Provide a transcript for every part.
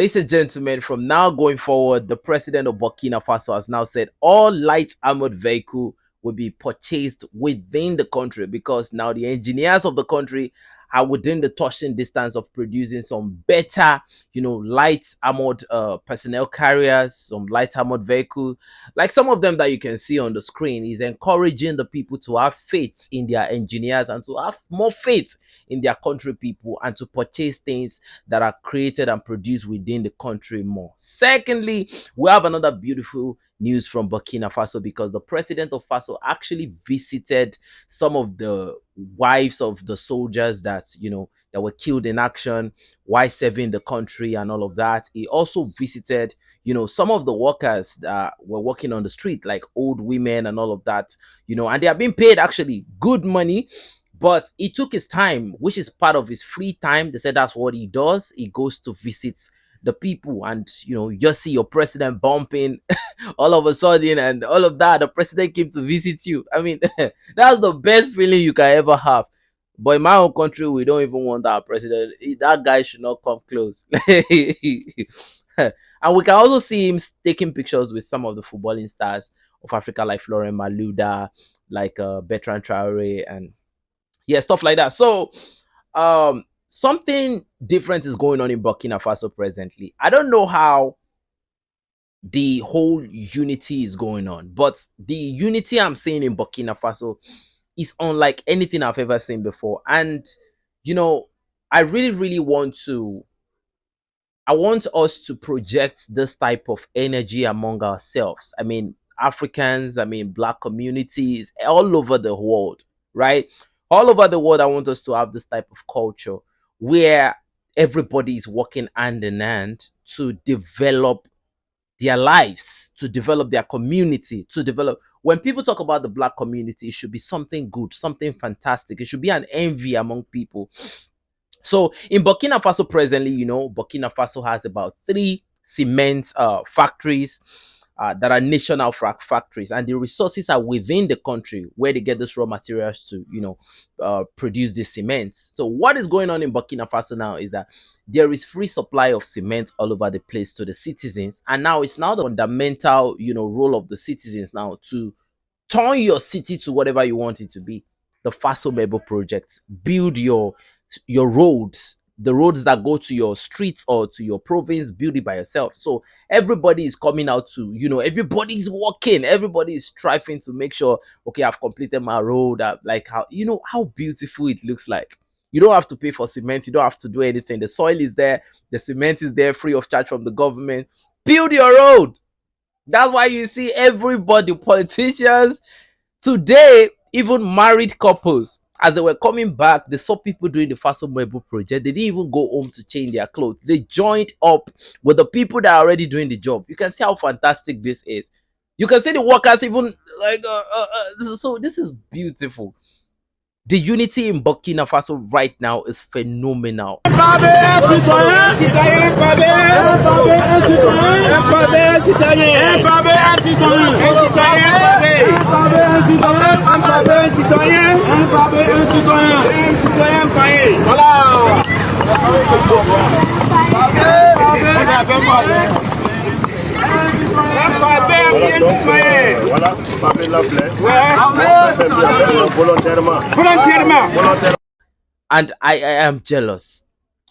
Ladies and gentlemen, from now going forward, the president of Burkina Faso has now said all light armored vehicle will be purchased within the country because now the engineers of the country are within the touching distance of producing some better, light armored personnel carriers, some light armored vehicle, like some of them that you can see on the screen. Is encouraging the people to have faith in their engineers and to have more faith in their country people and to purchase things that are created and produced within the country more. Secondly, we have another beautiful news from Burkina Faso because the president of Faso actually visited some of the wives of the soldiers that were killed in action while serving the country and all of that. He also visited some of the workers that were working on the street, like old women and all of that, and they are being paid actually good money, but he took his time, which is part of his free time. They said that's what he does. He goes to visit the people, and you just see your president bumping all of a sudden and all of that. The president came to visit you. I mean, that's the best feeling you can ever have. But in my own country, we don't even want that president. That guy should not come close. And we can also see him taking pictures with some of the footballing stars of Africa, like Florent Maluda, like Bertrand Traoré, and yeah, stuff like that. So something different is going on in Burkina Faso presently. I don't know how the whole unity is going on, but the unity I'm seeing in Burkina Faso is unlike anything I've ever seen before. And you know I really really want us to project this type of energy among ourselves. I mean, Africans, I mean, black communities all over the world, right? All over the world, I want us to have this type of culture where everybody is working hand in hand to develop their lives, to develop their community, to develop. When people talk about the black community, it should be something good, something fantastic. It should be an envy among people. So in Burkina Faso presently, Burkina Faso has about three cement factories that are national factories, and the resources are within the country where they get these raw materials to, produce the cement. So what is going on in Burkina Faso now is that there is free supply of cement all over the place to the citizens, and now it's now the fundamental, role of the citizens now to turn your city to whatever you want it to be. The Faso Mebo project, build your roads, the roads that go to your streets or to your province, build it by yourself. So everybody is coming out to, everybody is working, everybody is striving to make sure, okay, I've completed my road. Like how beautiful it looks like. You don't have to pay for cement, you don't have to do anything. The soil is there, the cement is there, free of charge from the government. Build your road. That's why you see everybody, politicians, today, even married couples, as they were coming back, they saw people doing the Faso Mebo project. They didn't even go home to change their clothes. They joined up with the people that are already doing the job. You can see how fantastic this is. You can see the workers even like, so this is beautiful. The unity in Burkina Faso right now is phenomenal. Voilà, volontairement. And I am jealous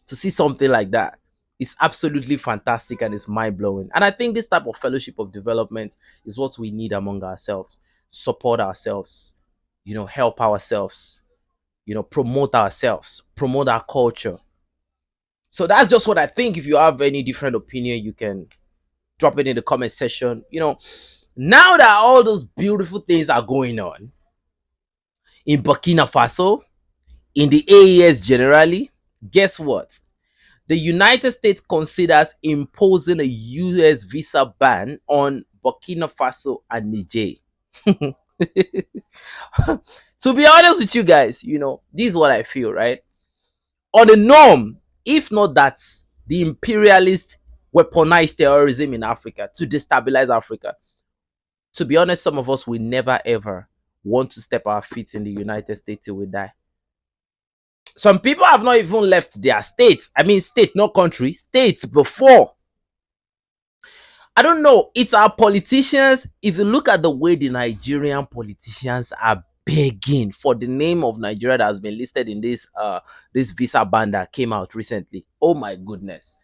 to see something like that. It's absolutely fantastic and it's mind blowing. And I think this type of fellowship of development is what we need among ourselves. Support ourselves, help ourselves, promote ourselves, promote our culture. So that's just what I think. If you have any different opinion, you can drop it in the comment section. Now that all those beautiful things are going on in Burkina Faso, in the AES generally, guess what? The United States considers imposing a US visa ban on Burkina Faso and Niger. To be honest with you guys, this is what I feel, right? On the norm, if not that, the imperialists weaponize terrorism in Africa to destabilize Africa. To be honest, some of us will never ever want to step our feet in the United States till we die. Some people have not even left their state. I mean, state, not country, states before I don't know. It's our politicians. If you look at the way the Nigerian politicians are begging for the name of Nigeria that has been listed in this visa ban that came out recently. Oh my goodness.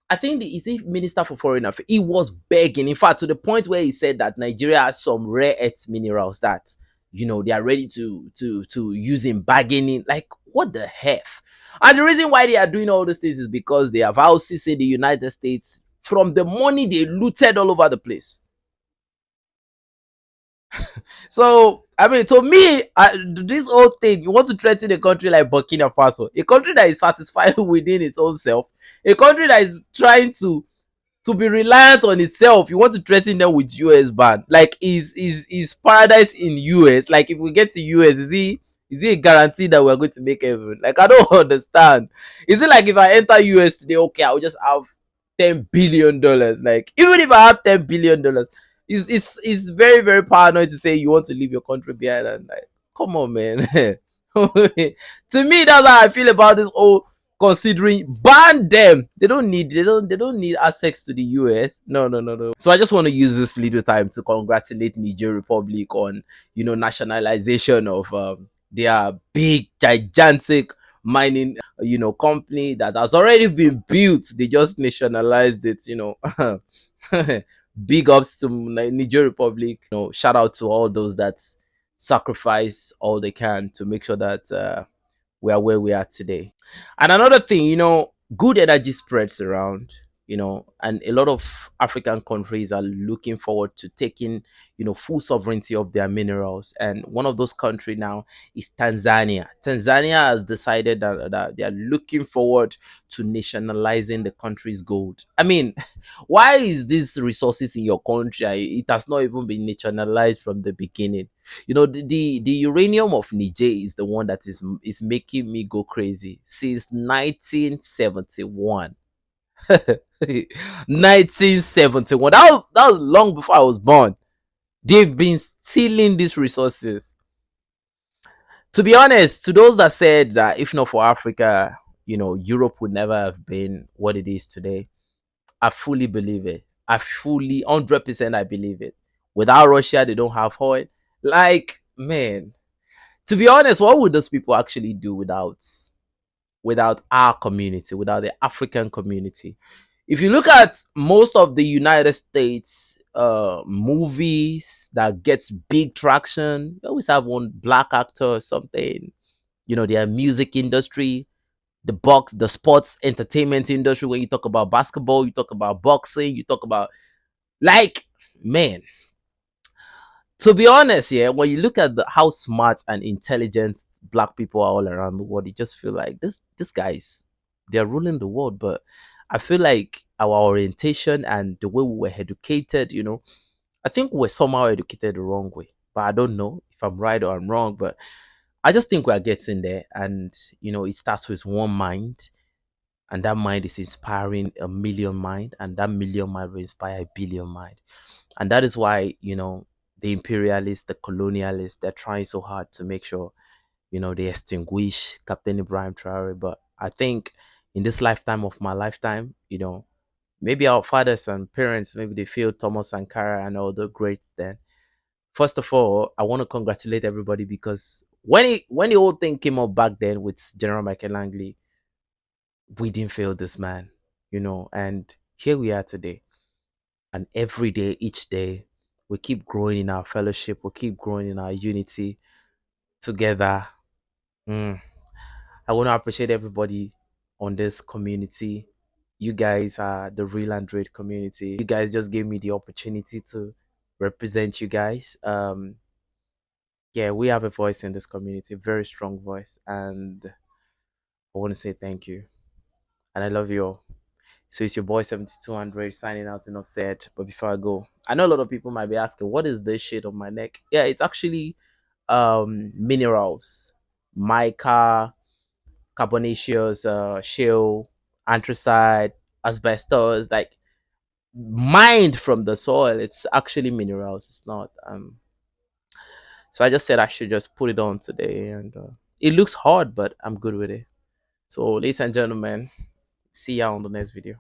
I think the is it Minister for Foreign Affairs, he was begging, in fact, to the point where he said that Nigeria has some rare earth minerals that they are ready to use in bargaining. Like, what the heck? And the reason why they are doing all these things is because they have houses in the United States from the money they looted all over the place. So, I mean, to me, this whole thing, you want to threaten a country like Burkina Faso, a country that is satisfied within its own self, a country that is trying to be reliant on itself. You want to threaten them with US ban. Like, is paradise in US? Like, if we get to US, is it a guarantee that we're going to make heaven? Like, I don't understand. Is it like if I enter US today, okay, I'll just have $10 billion? Like, even if I have $10 billion, it's very, very paranoid to say you want to leave your country behind. And like, come on, man. To me, that's how I feel about this whole considering ban them. They don't need access to the US. No, no, no, no. So I just want to use this little time to congratulate Niger Republic on nationalization of their big gigantic mining company that has already been built. They just nationalized it. Big ups to Niger Republic. Shout out to all those that sacrifice all they can to make sure that we are where we are today. And another thing, good energy spreads around, and a lot of African countries are looking forward to taking, full sovereignty of their minerals. And one of those countries now is Tanzania. Tanzania has decided that they are looking forward to nationalizing the country's gold. I mean, why is these resources in your country? It has not even been nationalized from the beginning. The uranium of Niger is the one that is making me go crazy since 1971. 1971. That was long before I was born. They've been stealing these resources. To be honest, to those that said that if not for Africa, Europe would never have been what it is today, I fully believe it. I fully 100% I believe it. Without Russia, they don't have oil. Like, man, to be honest, what would those people actually do without our community, without the African community? If you look at most of the United States movies that gets big traction, you always have one black actor or something. Their music industry, the sports entertainment industry. When you talk about basketball, you talk about boxing, you talk about, like, man, to be honest, yeah, when you look at how smart and intelligent black people are all around the world, you just feel like this guys, they're ruling the world. But I feel like our orientation and the way we were educated, I think we're somehow educated the wrong way. But I don't know if I'm right or I'm wrong. But I just think we're getting there, and it starts with one mind, and that mind is inspiring a million mind, and that million mind will inspire a billion mind. And that is why the imperialists, the colonialists, they're trying so hard to make sure they extinguish Captain Ibrahim Traoré. But I think in this lifetime of my lifetime, maybe our fathers and parents, maybe they feel Thomas Sankara and all the great. Then first of all, I want to congratulate everybody, because when the whole thing came up back then with General Michael Langley, we didn't fail this man, and here we are today. And every day, each day, we keep growing in our fellowship, we keep growing in our unity together. Mm. I want to appreciate everybody on this community. You guys are the real Android community. You guys just gave me the opportunity to represent you guys. Yeah, we have a voice in this community, a very strong voice, and I want to say thank you, and I love you all. So it's your boy 7200 signing out, enough said. But before I go, I know a lot of people might be asking, what is this shit on my neck? Yeah, it's actually minerals, mica, carbonaceous, shale, anthracite, asbestos, like mined from the soil. It's actually minerals. It's not. So I just said I should just put it on today, and it looks hard, but I'm good with it. So, ladies and gentlemen, see ya on the next video.